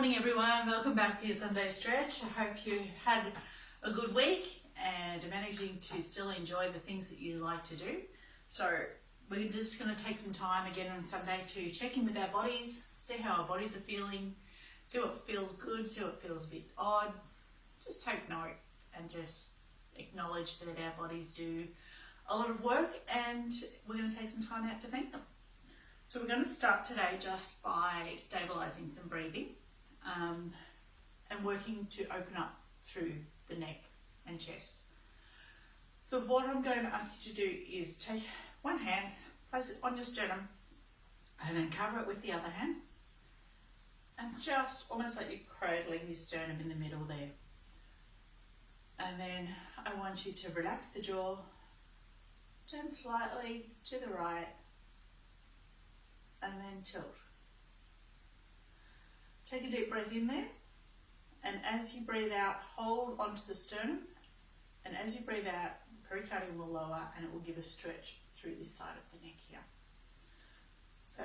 morning everyone, welcome back for your Sunday stretch. I hope you had a good week and are managing to still enjoy the things that you like to do. So we're just going to take some time again on Sunday to check in with our bodies, see how our bodies are feeling, see what feels good, see what feels a bit odd. Just take note and just acknowledge that our bodies do a lot of work and we're going to take some time out to thank them. So we're going to start today just by stabilising some breathing and working to open up through the neck and chest. So what I'm going to ask you to do is take one hand, place it on your sternum and then cover it with the other hand and just almost like you're cradling your sternum in the middle there. And then I want you to relax the jaw, turn slightly to the right and then tilt. Take a deep breath in there, and as you breathe out, hold onto the sternum, and as you breathe out, the pericardium will lower and it will give a stretch through this side of the neck here. So,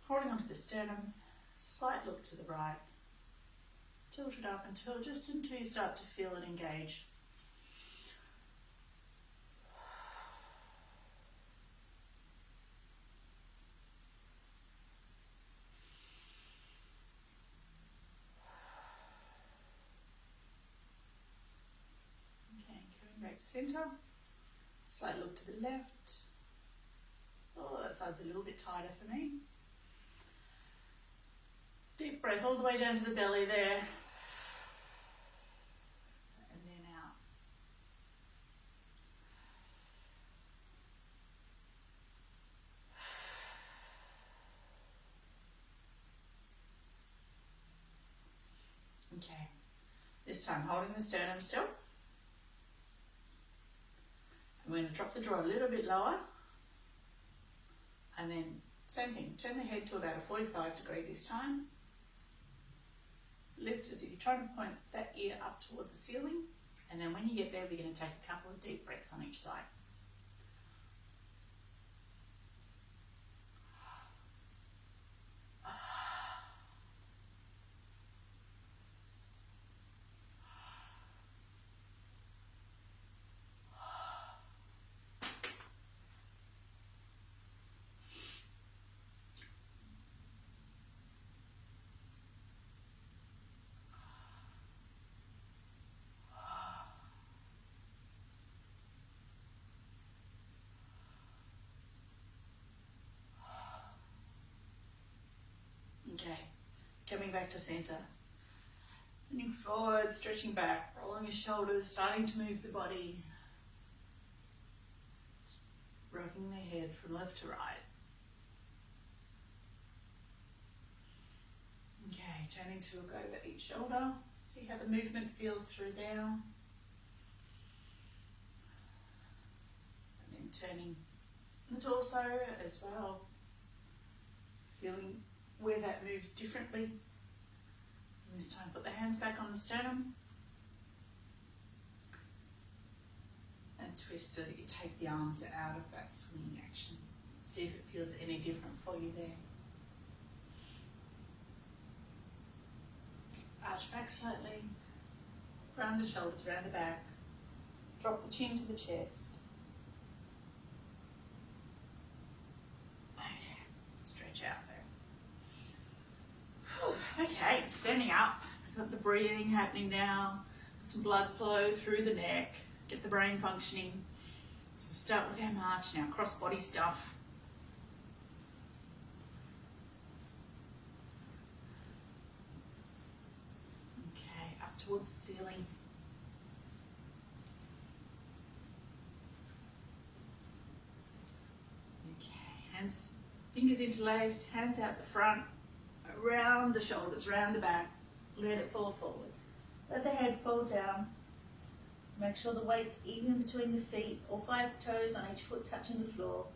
holding onto the sternum, slight look to the right, tilt it up until you start to feel it engage. Back to centre, slight look to the left. Oh, that side's a little bit tighter for me. Deep breath all the way down to the belly there. And then out. Okay, this time holding the sternum still. We're going to drop the jaw a little bit lower and then same thing, turn the head to about a 45 degree this time. Lift as if you're trying to point that ear up towards the ceiling, and then when you get there we're going to take a couple of deep breaths on each side. Okay, coming back to centre. Leaning forward, stretching back, rolling your shoulders, starting to move the body. Rocking the head from left to right. Okay, turning to look over each shoulder. See how the movement feels through down. And then turning the torso as well. Feeling where that moves differently. And this time put the hands back on the sternum and twist so that you take the arms out of that swinging action. See if it feels any different for you there. Arch back slightly, round the shoulders, round the back, drop the chin to the chest. Okay, stretch out there. Okay, standing up, got the breathing happening now, got some blood flow through the neck, get the brain functioning. So we'll start with our march now, cross body stuff. Okay, up towards the ceiling. Okay, hands, fingers interlaced, hands out the front. Around the shoulders, round the back, let it fall forward. Let the head fall down. Make sure the weight's even between the feet, all 5 toes on each foot touching the floor.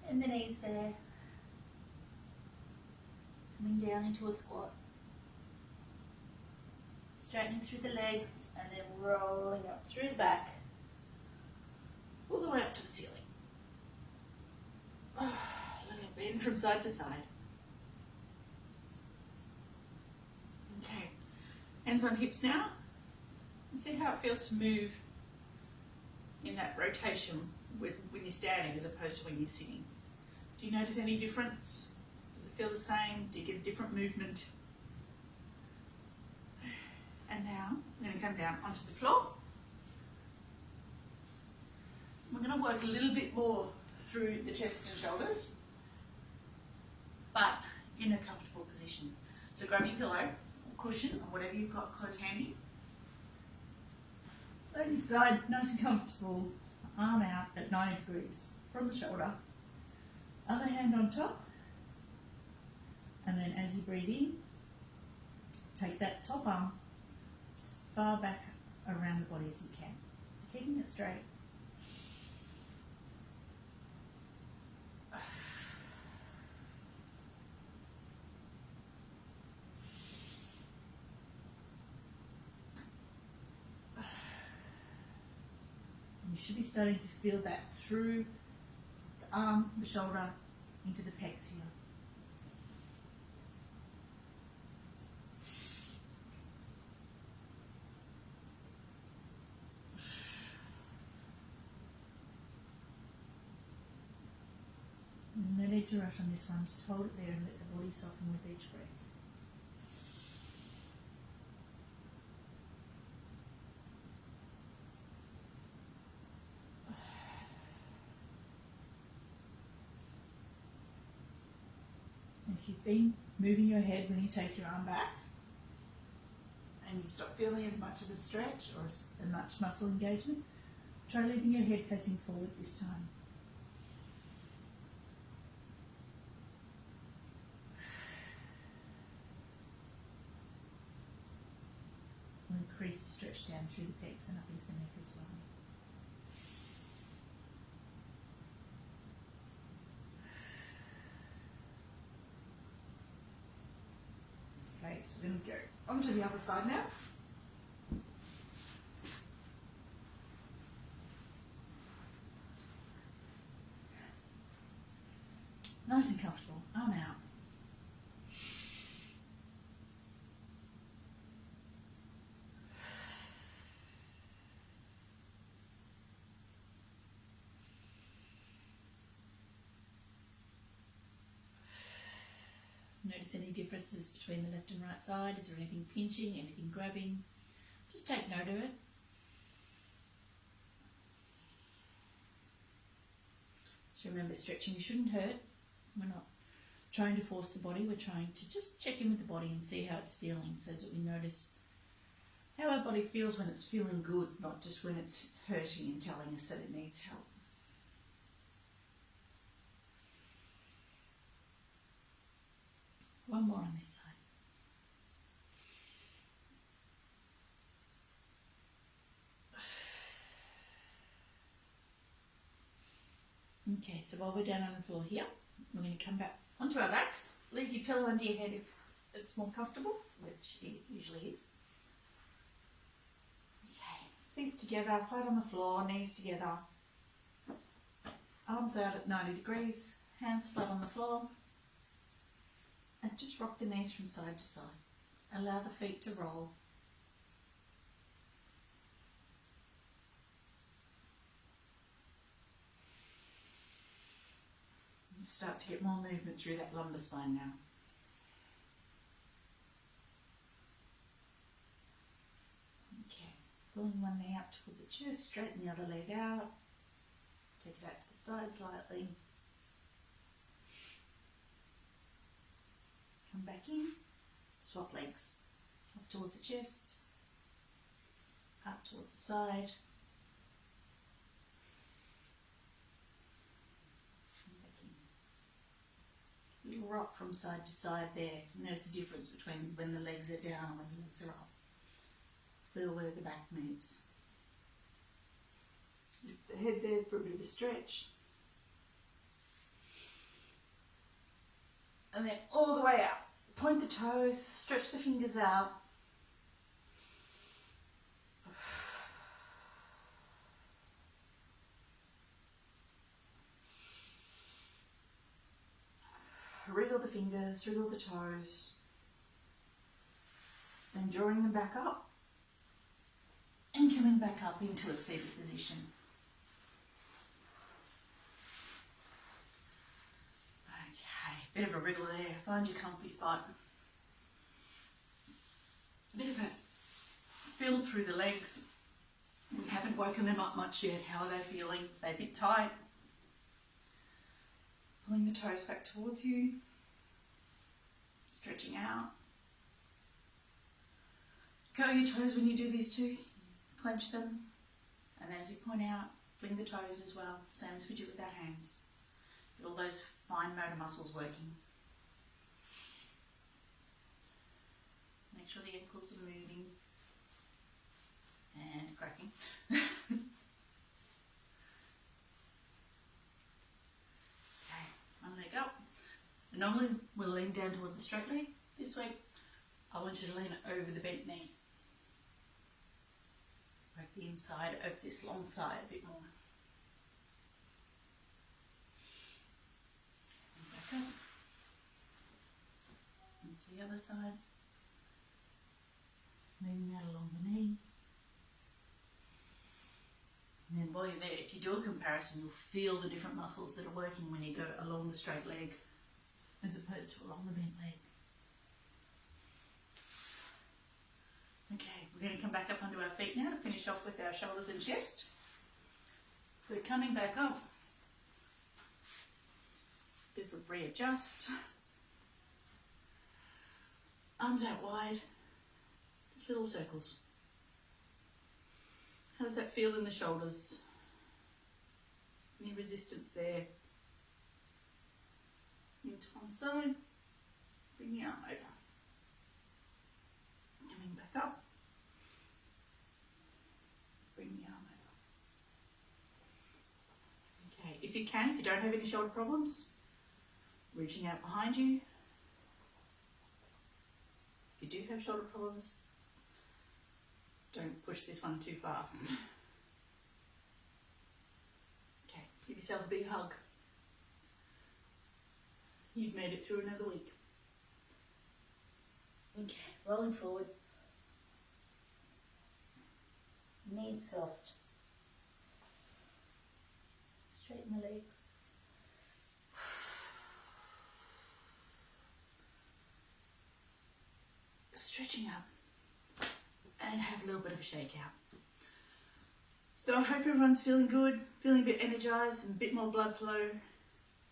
And the knees there. Coming down into a squat. Straightening through the legs and then rolling up through the back, all the way up to the ceiling. A little bend from side to side. Okay, hands on hips now. And see how it feels to move in that rotation when you're standing as opposed to when you're sitting. Do you notice any difference? Does it feel the same? Do you get a different movement? And now I'm going to come down onto the floor. We're going to work a little bit more through the chest and shoulders, but in a comfortable position. So grab your pillow or cushion or whatever you've got close handy. Lay your side nice and comfortable, arm out at 90 degrees from the shoulder. Other hand on top. And then as you breathe in, take that top arm as far back around the body as you can. So keeping it straight. You should be starting to feel that through the arm, the shoulder, into the pecs here. There's no need to rush on this one, just hold it there and let the body soften with each breath. If you've been moving your head when you take your arm back and you stop feeling as much of a stretch or as much muscle engagement, try leaving your head facing forward this time. We'll increase the stretch down through the pecs and up into the neck as well. Okay, so we're going to go onto the other side now. Nice and comfortable, arm out. Notice any differences between the left and right side. Is there anything pinching, anything grabbing? Just take note of it. So remember, stretching shouldn't hurt. We're not trying to force the body. We're trying to just check in with the body and see how it's feeling so that we notice how our body feels when it's feeling good, not just when it's hurting and telling us that it needs help. One more on this side. Okay, so while we're down on the floor here, we're going to come back onto our backs. Leave your pillow under your head if it's more comfortable, which it usually is. Okay, feet together, flat on the floor, knees together. Arms out at 90 degrees, hands flat on the floor. And just rock the knees from side to side. Allow the feet to roll. And start to get more movement through that lumbar spine now. Okay, pulling one knee up towards the chest, straighten the other leg out. Take it out to the side slightly. Come back in, swap legs, up towards the chest, up towards the side, come back in. Little rock from side to side there. Notice the difference between when the legs are down and when the legs are up. Feel where the back moves. Lift the head there for a bit of a stretch. And then all the way out. Point the toes, stretch the fingers out. fingers, wriggle the toes, then drawing them back up and coming back up into a seated position. Okay, bit of a wriggle there, find your comfy spot. Bit of a feel through the legs. We haven't woken them up much yet. How are they feeling? They're a bit tight. Pulling the toes back towards you. Stretching out. Curl your toes when you do these too. Clench them. And then as you point out, fling the toes as well. Same as we do with our hands. Get all those fine motor muscles working. Make sure the ankles are moving. And cracking. Okay, one leg up. Normally we'll lean down towards the straight leg. This week I want you to lean over the bent knee. Work the inside of this long thigh a bit more. And back up. And to the other side. Moving that along the knee. And then while you're there, if you do a comparison, you'll feel the different muscles that are working when you go along the straight leg as opposed to along the bent leg. Okay, we're going to come back up onto our feet now to finish off with our shoulders and chest. So coming back up, bit of a readjust. Arms out wide, just little circles. How does that feel in the shoulders? Any resistance there? Into one side, bring the arm over. Coming back up, bring the arm over. Okay, if you can, if you don't have any shoulder problems, reaching out behind you. If you do have shoulder problems, don't push this one too far. Okay, give yourself a big hug. You've made it through another week. Okay, rolling forward. Knees soft. Straighten the legs. Stretching up. And have a little bit of a shake out. So I hope everyone's feeling good, feeling a bit energized and a bit more blood flow.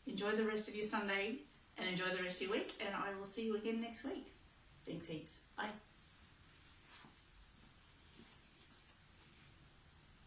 Enjoy the rest of your Sunday and enjoy the rest of your week, and I will see you again next week. Thanks heaps. Bye.